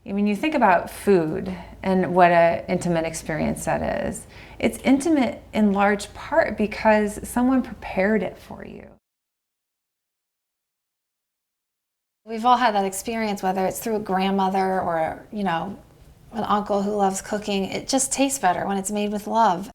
When you think about food and what an intimate experience that is, it's intimate in large part because someone prepared it for you. We've all had that experience, whether it's through a grandmother or, an uncle who loves cooking. It just tastes better when it's made with love.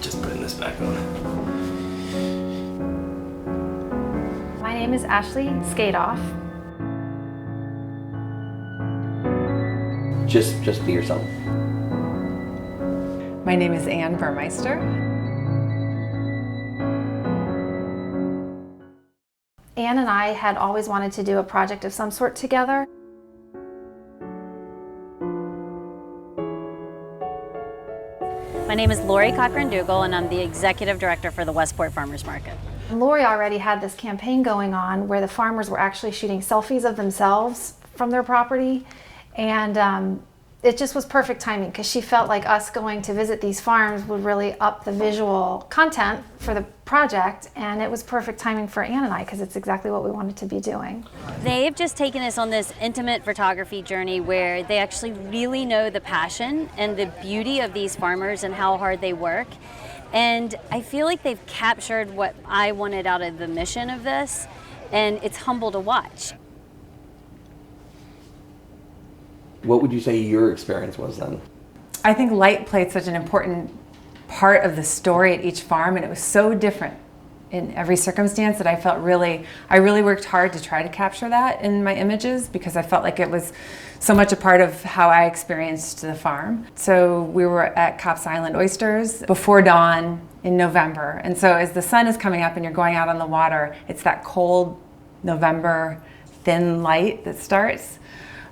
Just putting this back on. My name is Ashley Skadoff. Just be yourself. My name is Ann Burmeister. Ann and I had always wanted to do a project of some sort together. My name is Lori Cochran-Dougal, and I'm the Executive Director for the Westport Farmers Market. Lori already had this campaign going on where the farmers were actually shooting selfies of themselves from their property, and it just was perfect timing because she felt like us going to visit these farms would really up the visual content for the project, and it was perfect timing for Ann and I because it's exactly what we wanted to be doing. They've just taken us on this intimate photography journey where they actually really know the passion and the beauty of these farmers and how hard they work. And I feel like they've captured what I wanted out of the mission of this, and it's humble to watch. What would you say your experience was then? I think light played such an important part of the story at each farm, and it was so different in every circumstance that I really worked hard to try to capture that in my images because I felt like it was so much a part of how I experienced the farm. So we were at Copp's Island Oysters before dawn in November, and so as the sun is coming up and you're going out on the water, it's that cold November thin light that starts.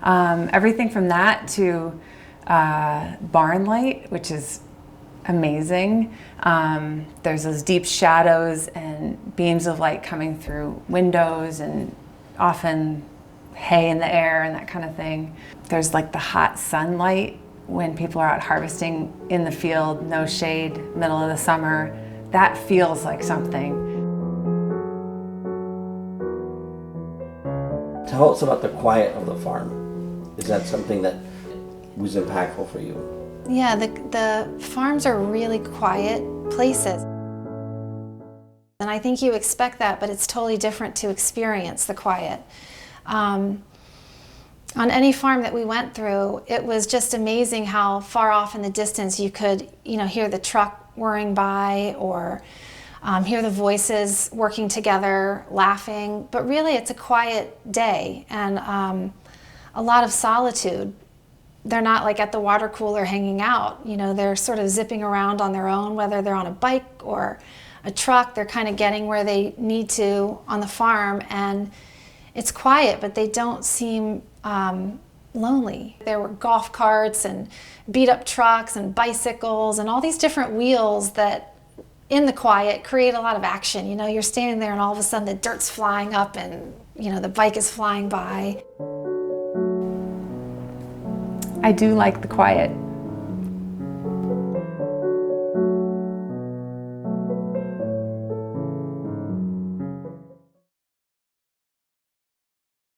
Everything from that to barn light, which is amazing. There's those deep shadows and beams of light coming through windows and often hay in the air and that kind of thing. There's like the hot sunlight when people are out harvesting in the field, no shade, middle of the summer. That feels like something. Tell us about the quiet of the farm. Is that something that was impactful for you? Yeah, the farms are really quiet places. And I think you expect that, but it's totally different to experience the quiet. On any farm that we went through, it was just amazing how far off in the distance you could, hear the truck whirring by or hear the voices working together, laughing. But really, it's a quiet day and a lot of solitude. They're not like at the water cooler hanging out. They're sort of zipping around on their own, whether they're on a bike or a truck. They're kind of getting where they need to on the farm, and it's quiet, but they don't seem lonely. There were golf carts and beat up trucks and bicycles and all these different wheels that in the quiet create a lot of action. You're standing there and all of a sudden the dirt's flying up and the bike is flying by. I do like the quiet.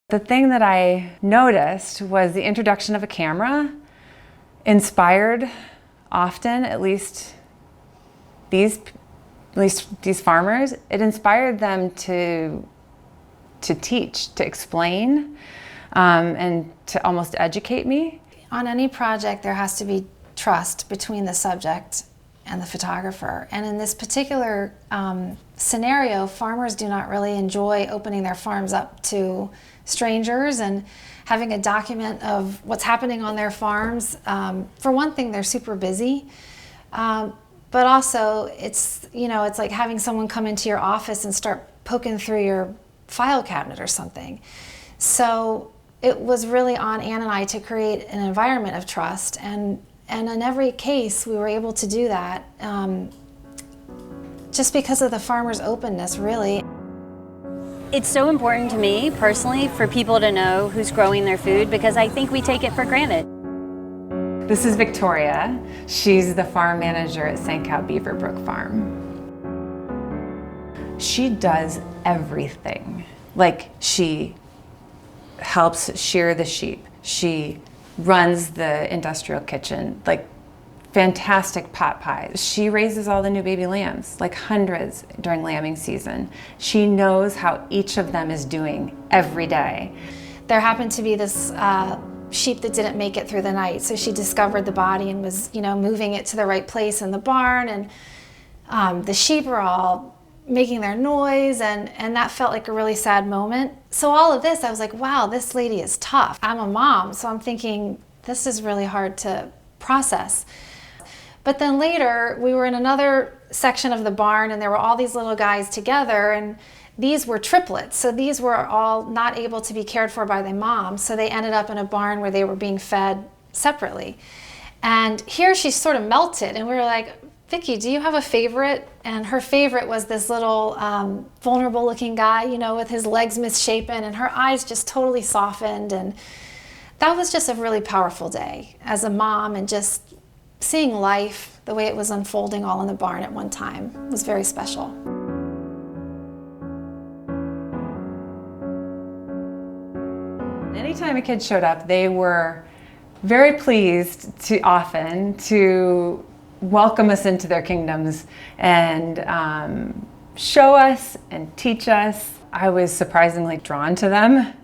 The thing that I noticed was the introduction of a camera inspired often, at least these farmers, it inspired them to teach, to explain, and to almost educate me. On any project, there has to be trust between the subject and the photographer. And in this particular scenario, farmers do not really enjoy opening their farms up to strangers and having a document of what's happening on their farms. For one thing, they're super busy. But also, it's like having someone come into your office and start poking through your file cabinet or something. So it was really on Ann and I to create an environment of trust, and in every case we were able to do that just because of the farmers' openness, really. It's so important to me personally for people to know who's growing their food because I think we take it for granted. This is Victoria. She's the farm manager at St. Cow Beaverbrook Farm. She does everything. Like, she helps shear the sheep. She runs the industrial kitchen, like fantastic pot pies. She raises all the new baby lambs, like hundreds during lambing season. She knows how each of them is doing every day. There happened to be this sheep that didn't make it through the night, so she discovered the body and was, moving it to the right place in the barn, and the sheep were all making their noise, and that felt like a really sad moment. So all of this, I was like, wow, this lady is tough. I'm a mom, so I'm thinking, this is really hard to process. But then later, we were in another section of the barn, and there were all these little guys together, and these were triplets. So these were all not able to be cared for by their mom, so they ended up in a barn where they were being fed separately. And here she sort of melted, and we were like, Vicki, do you have a favorite? And her favorite was this little vulnerable looking guy, with his legs misshapen, and her eyes just totally softened. And that was just a really powerful day as a mom, and just seeing life the way it was unfolding all in the barn at one time was very special. Anytime a kid showed up, they were very pleased to welcome us into their kingdoms and show us and teach us. I was surprisingly drawn to them,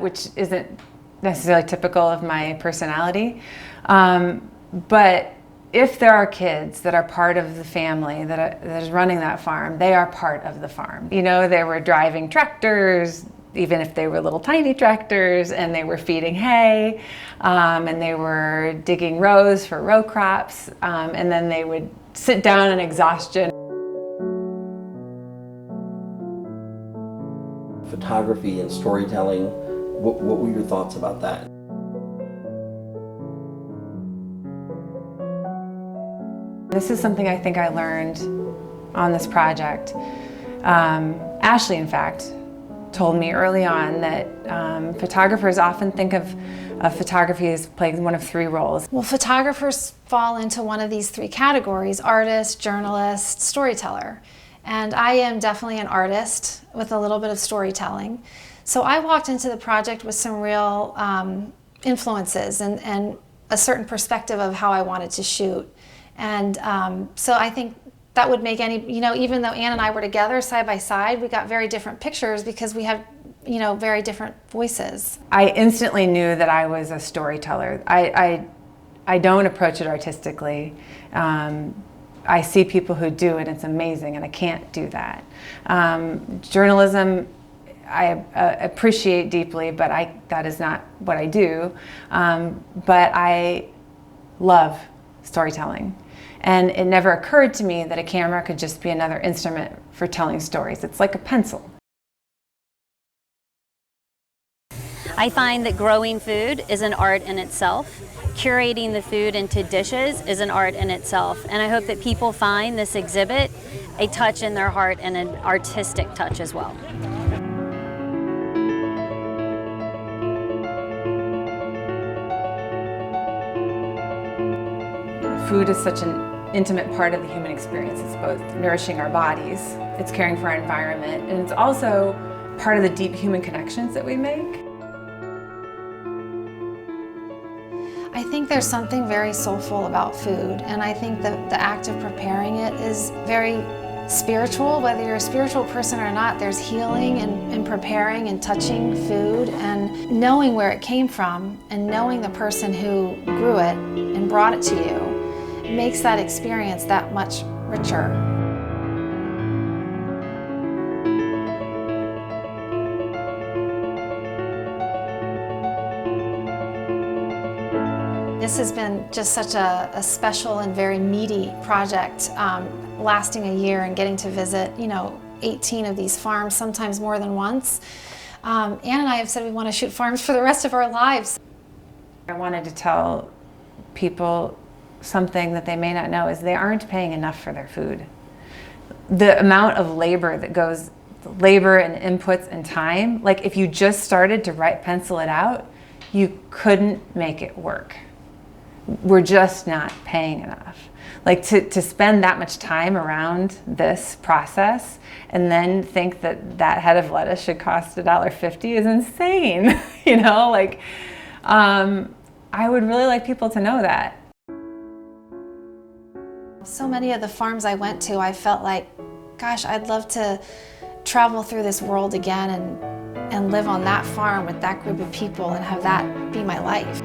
which isn't necessarily typical of my personality. But if there are kids that are part of the family that is running that farm, they are part of the farm. They were driving tractors, even if they were little tiny tractors, and they were feeding hay, and they were digging rows for row crops, and then they would sit down in exhaustion. Photography and storytelling, what were your thoughts about that? This is something I think I learned on this project. Ashley, in fact, told me early on that photographers often think of photography as playing one of three roles. Well, photographers fall into one of these three categories: artist, journalist, storyteller. And I am definitely an artist with a little bit of storytelling. So I walked into the project with some real influences and a certain perspective of how I wanted to shoot. And so I think that would make any, even though Ann and I were together side by side, we got very different pictures because we have, very different voices. I instantly knew that I was a storyteller. I don't approach it artistically. I see people who do it, it's amazing, and I can't do that. Journalism, I appreciate deeply, but that is not what I do. But I love storytelling. And it never occurred to me that a camera could just be another instrument for telling stories. It's like a pencil. I find that growing food is an art in itself. Curating the food into dishes is an art in itself. And I hope that people find this exhibit a touch in their heart and an artistic touch as well. Food is such an intimate part of the human experience. It's both nourishing our bodies, it's caring for our environment, and it's also part of the deep human connections that we make. I think there's something very soulful about food, and I think that the act of preparing it is very spiritual. Whether you're a spiritual person or not, there's healing in preparing and touching food and knowing where it came from and knowing the person who grew it and brought it to you. It makes that experience that much richer. This has been just such a special and very meaty project, lasting a year and getting to visit, 18 of these farms, sometimes more than once. Ann and I have said we want to shoot farms for the rest of our lives. I wanted to tell people something that they may not know is they aren't paying enough for their food. The amount of labor that goes labor and inputs and time. Like if you just started to pencil it out, you couldn't make it work. We're just not paying enough. Like to spend that much time around this process and then think that that head of lettuce should cost $1.50 is insane. You know, like I would really like people to know that. So many of the farms I went to, I felt like, gosh, I'd love to travel through this world again and live on that farm with that group of people and have that be my life.